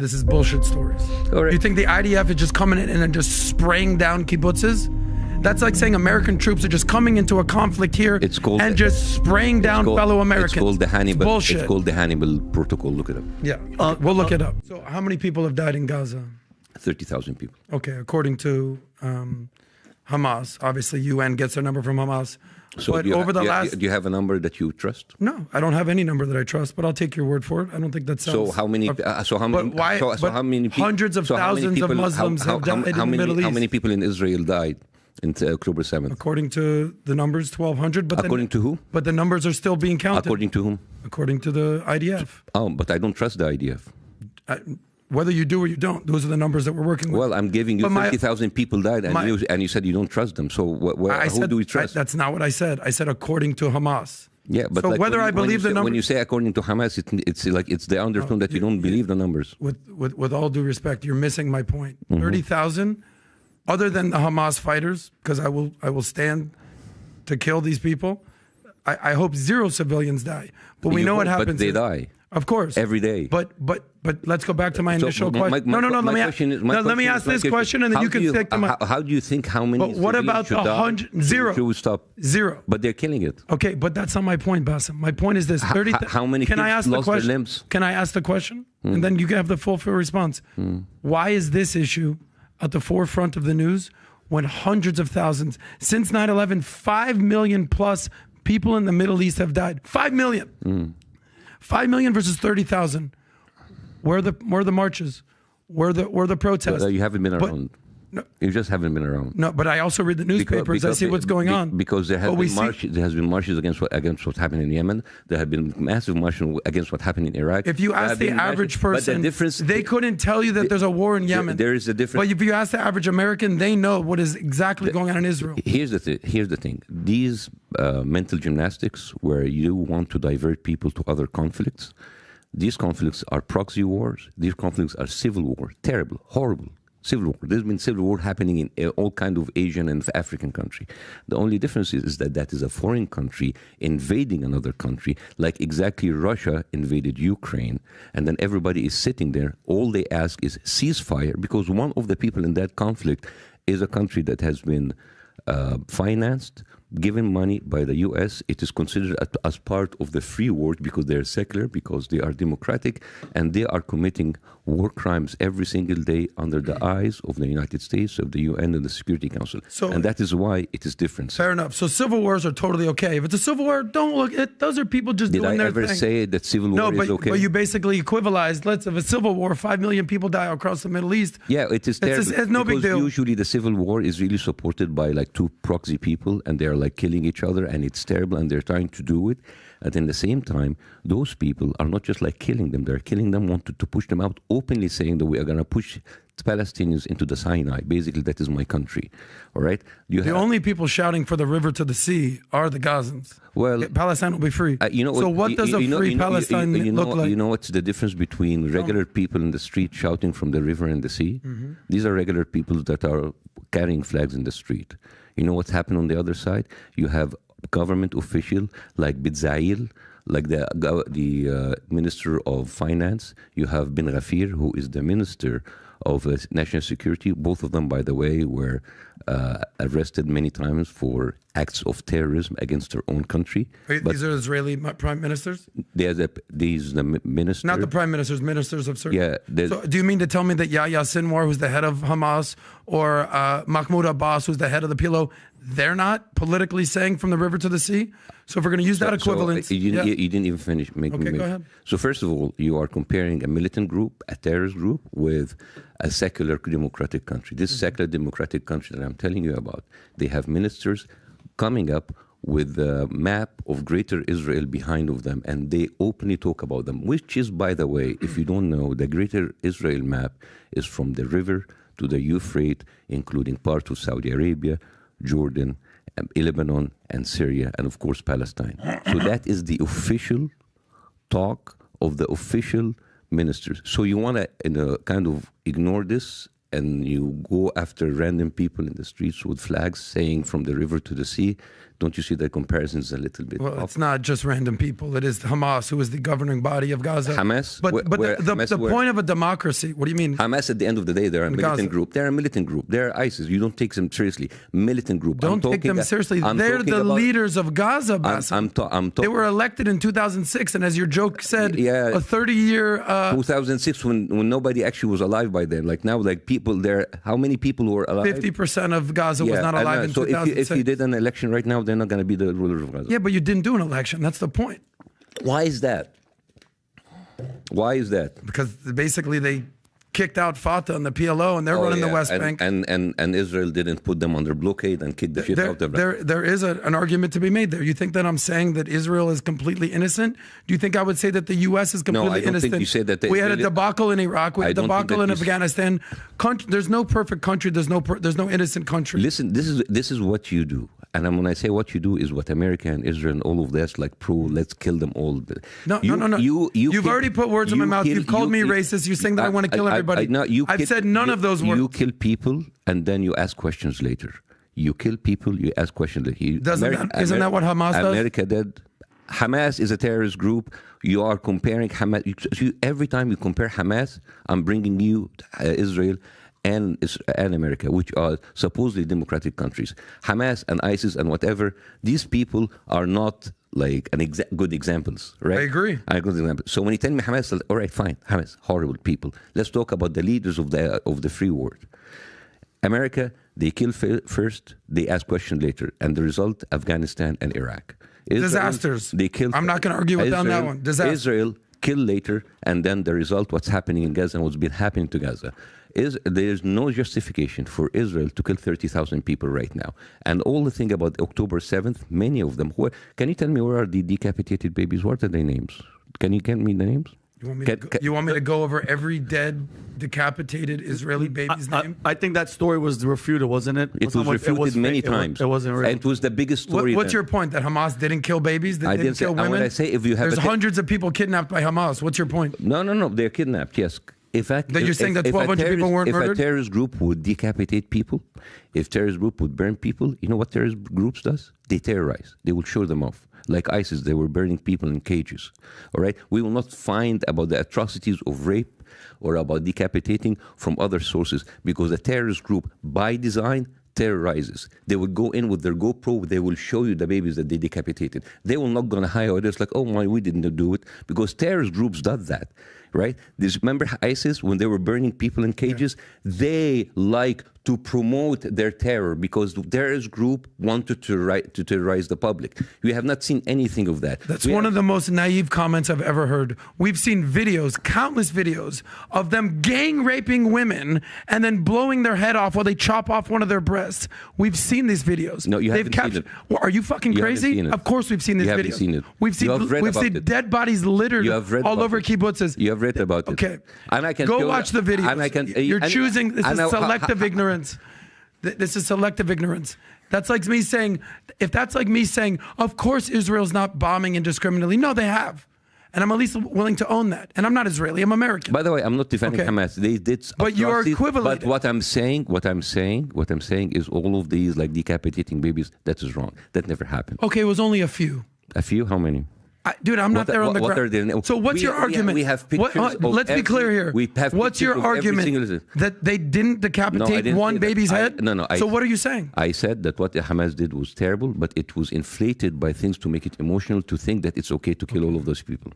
This is bullshit stories. All right. You think the IDF is just coming in and just spraying down kibbutzes? That's like saying American troops are just coming into a conflict here and just spraying down fellow Americans. It's called the Hannibal. Bullshit. It's called the Hannibal Protocol. Look it up. Yeah, we'll look it up. So, how many people have died in Gaza? 30,000 people. Okay, according to Hamas. Obviously, UN gets their number from Hamas. So but do you have a number that you trust? No, I don't have any number that I trust, but I'll take your word for it. I don't think that sounds... So how many? How many? Hundreds of thousands of Muslims have died in the Middle East. How many people in Israel died in October 7th? According to the numbers, 1,200. But according to who? But the numbers are still being counted. According to whom? According to the IDF. Oh, but I don't trust the IDF. Whether you do or you don't, those are the numbers that we're working with. Well, I'm giving you 30,000 people died, and you said you don't trust them. So who do we trust? That's not what I said. I said according to Hamas. Yeah, but so like whether I believe the numbers... When you say according to Hamas, it's like it's the undertone that you don't believe the numbers. With all due respect, you're missing my point. 30,000, other than the Hamas fighters, because I will stand to kill these people. I hope zero civilians die. But we know what happens. But they die. Of course. Every day. But let's go back to my initial question. Let me ask this question and then you can stick to my... How do you think how many... But what about the 100? Zero. Should we stop? Zero. But they're killing it. Okay, but that's not my point, Bassem. My point is this. 30. How many can I ask lost the question? Their limbs? Can I ask the question? And then you can have the full response. Why is this issue at the forefront of the news when hundreds of thousands, since 9/11, 5 million plus people in the Middle East have died? 5 million. 5 million versus 30,000. Where are the marches? Where are the protests? You haven't been around. No, you just haven't been around. No, but I also read the newspapers. I see what's going on. Because there has been marches against what's happening in Yemen. There have been massive marches against what happened in Iraq. If you ask the average person, they couldn't tell you that there's a war in Yemen. There is a difference. But if you ask the average American, they know what is exactly going on in Israel. Here's the thing. These mental gymnastics where you want to divert people to other conflicts, these conflicts are proxy wars. These conflicts are civil war. Terrible, horrible. Civil war. There's been civil war happening in all kinds of Asian and African country. The only difference is that is a foreign country invading another country, like exactly Russia invaded Ukraine, and then everybody is sitting there. All they ask is ceasefire, because one of the people in that conflict is a country that has been financed, given money by the U.S. It is considered as part of the free world because they're secular, because they are democratic, and they are committing war crimes every single day under the eyes of the United States, of the UN, and the Security Council. And that is why it is different. Fair enough. So civil wars are totally okay. If it's a civil war, don't look at those are people just doing their thing. Did I ever say that civil war is okay? But you basically equivalized. If a civil war, 5 million people die across the Middle East. Yeah, it is terrible. It's no big deal. Usually the civil war is really supported by like two proxy people, and they're like killing each other, and it's terrible, and they're trying to do it. And in the same time, those people are not just like killing them, they're killing them, wanted to push them out, openly saying that we are going to push the Palestinians into the Sinai. Basically, that is my country. All right? The only people shouting for the river to the sea are the Gazans. Well, Palestine will be free. What does a free Palestine look like? You know what's the difference between regular people in the street shouting from the river and the sea? These are regular people that are carrying flags in the street. You know what's happened on the other side? You have government official like Bitzail, like the Minister of Finance. You have Ben Ghafir, who is the Minister of National Security. Both of them, by the way, were arrested many times for acts of terrorism against their own country. These are Israeli prime ministers? These the ministers. Not the prime ministers, ministers of certain. Yeah. So do you mean to tell me that Yahya Sinwar, who's the head of Hamas, or Mahmoud Abbas, who's the head of the PLO, they're not politically saying from the river to the sea? So if we're going to use that equivalence... You didn't even finish. Go ahead. So first of all, you are comparing a militant group, a terrorist group, with a secular democratic country. This secular democratic country that I'm telling you about, they have ministers coming up with a map of Greater Israel behind of them, and they openly talk about them, which is, by the way, if you don't know, the Greater Israel map is from the river to the Euphrates, including parts of Saudi Arabia, Jordan, Lebanon, and Syria, and of course Palestine. So that is the official talk of the official ministers. So you want to kind of ignore this and you go after random people in the streets with flags saying from the river to the sea, don't you see the comparisons a little bit? Well, it's not just random people. It is Hamas, who is the governing body of Gaza. Hamas? But the point of a democracy, what do you mean? Hamas, at the end of the day, they're a militant group. They're a militant group. They're ISIS. You don't take them seriously. Militant group. Don't take them seriously. They're the leaders of Gaza, Bassem. They were elected in 2006, and as your joke said, a 30-year... 2006, when nobody actually was alive by then. Like now, like people there, how many people were alive? 50% of Gaza was not alive in 2006. So if you did an election right now, they're not going to be the rulers of Gaza. Yeah, but you didn't do an election. That's the point. Why is that? Why is that? Because basically they kicked out Fatah and the PLO, and they're running the West Bank. And Israel didn't put them under blockade and kick the shit out of them. There is an argument to be made there. You think that I'm saying that Israel is completely innessent? Do you think I would say that the U.S. is completely innocent? Think you said that. We had a debacle in Iraq. We had a debacle in Afghanistan. There's no perfect country. There's no innocent country. Listen, this is what you do. And when I say what you do is what America and Israel and all of this, like let's kill them all. No. You've already put words in my mouth. You've called me racist. You're saying that I want to kill everybody. I've said none of those words. You kill people and then you ask questions later. You kill people, you ask questions later. Isn't that what Hamas does? America did. Hamas is a terrorist group. You are comparing Hamas. Every time you compare Hamas, I'm bringing you Israel and America, which are supposedly democratic countries. Hamas and ISIS and whatever, these people are not like good examples, right? I agree. A good example. So when you tell me Hamas, all right, fine, Hamas, horrible people. Let's talk about the leaders of the free world. America, they kill first, they ask questions later, and the result, Afghanistan and Iraq. Disasters. They kill. I'm not going to argue with on that one. Disaster. Israel kill later, and then the result, what's happening in Gaza and what's been happening to Gaza. There's no justification for Israel to kill 30,000 people right now. And all the thing about October 7th, many of them, can you tell me where are the decapitated babies? What are their names? Can you give me the names? You want me to go over every dead, decapitated Israeli baby's name? I think that story was refuted, wasn't it? It was refuted many times. It wasn't real. And it was the biggest story. What's your point? That Hamas didn't kill babies? They didn't kill women? When I say if you have There's hundreds of people kidnapped by Hamas. What's your point? No. They're kidnapped, yes. You're saying that 1,200 people weren't murdered? If a terrorist group would decapitate people, if terrorist group would burn people, you know what terrorist groups does? They terrorize. They will show them off. Like ISIS, they were burning people in cages. All right? We will not find about the atrocities of rape or about decapitating from other sources because the terrorist group, by design, terrorizes. They will go in with their GoPro. They will show you the babies that they decapitated. They will not going to hide others like, oh my, we didn't do it, because terrorist groups does that, right? Remember ISIS when they were burning people in cages? Yeah. They like to promote their terror because the terrorist group wanted to terrorize the public. We have not seen anything of that. That's one of the most naive comments I've ever heard. We've seen videos, countless videos, of them gang raping women and then blowing their head off while they chop off one of their breasts. We've seen these videos. No, you haven't seen it. Well, are you fucking crazy? Of course we've seen these videos. Seen it. We've seen dead bodies littered all over kibbutzes. You have read about it. Okay. And I can go watch the videos. And I can, You're choosing. This is selective ignorance. This is selective ignorance. That's like me saying, if that's like me saying, of course Israel's not bombing indiscriminately. No, they have. And I'm at least willing to own that. And I'm not Israeli, I'm American. By the way, I'm not defending Hamas. They did. But you are equivalent. But what I'm saying is all of these like decapitating babies, that is wrong. That never happened. Okay, it was only a few. A few? How many? Dude, I'm not there on the ground. So what's your argument? We have pictures let's be clear here. What's your argument? That they didn't decapitate one baby's head? No. So what are you saying? I said that what Hamas did was terrible, but it was inflated by things to make it emotional, to think that it's okay to kill all of those people.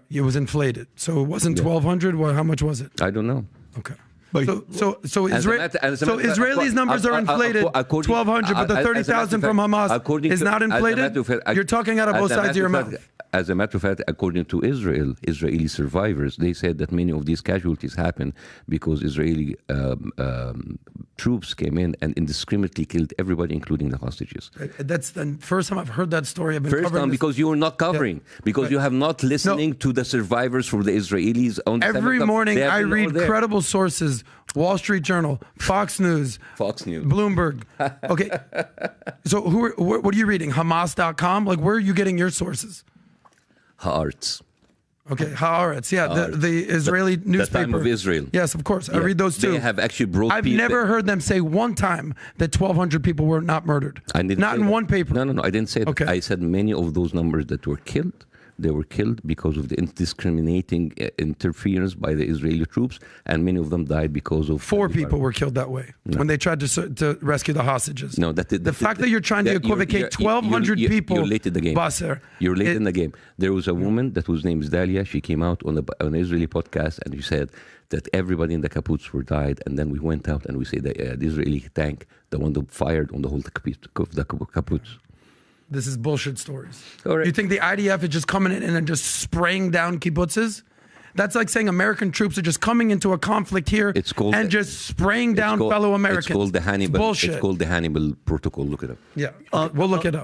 It was inflated. So it wasn't 1,200? Well, how much was it? I don't know. Okay. So Israelis' numbers are inflated, 1,200, but the 30,000 from Hamas is not inflated? You're talking out of both sides of your mouth. As a matter of fact, according to Israeli survivors, they said that many of these casualties happened because Israeli troops came in and indiscriminately killed everybody, including the hostages. That's the first time I've heard that story. I've been first time because you are not covering, because you have not listening to the survivors from the Israelis. Every morning I read credible sources, Wall Street Journal, Fox News, Bloomberg. Okay, so what are you reading? Hamas.com? Like, where are you getting your sources? Haaretz. Okay, Haaretz. Yeah, the Israeli newspaper. The Time of Israel. Yes, of course. I Yeah, read those too. They have actually brought I've never heard them say one time that 1,200 people were not murdered. I didn't not say in that. one paper. No, I didn't say that. Okay. I said many of those numbers that were killed, they were killed because of the indiscriminating interference by the Israeli troops, and many of them died because of... 4 people were killed that way when they tried to rescue the hostages. No, the fact that you're trying to equivocate 1,200 people... You're late in the game. Basser, You're late in the game. There was a woman that was named Dalia. She came out on an Israeli podcast and she said that everybody in the kibbutz were died, and then we went out and we said that the Israeli tank, the one that fired on the whole kibbutz. This is bullshit stories. All right. You think the IDF is just coming in and just spraying down kibbutzes? That's like saying American troops are just coming into a conflict here and just spraying down fellow Americans. It's called the Hannibal. It's bullshit. It's called the Hannibal Protocol. Look it up. Yeah, we'll look it up.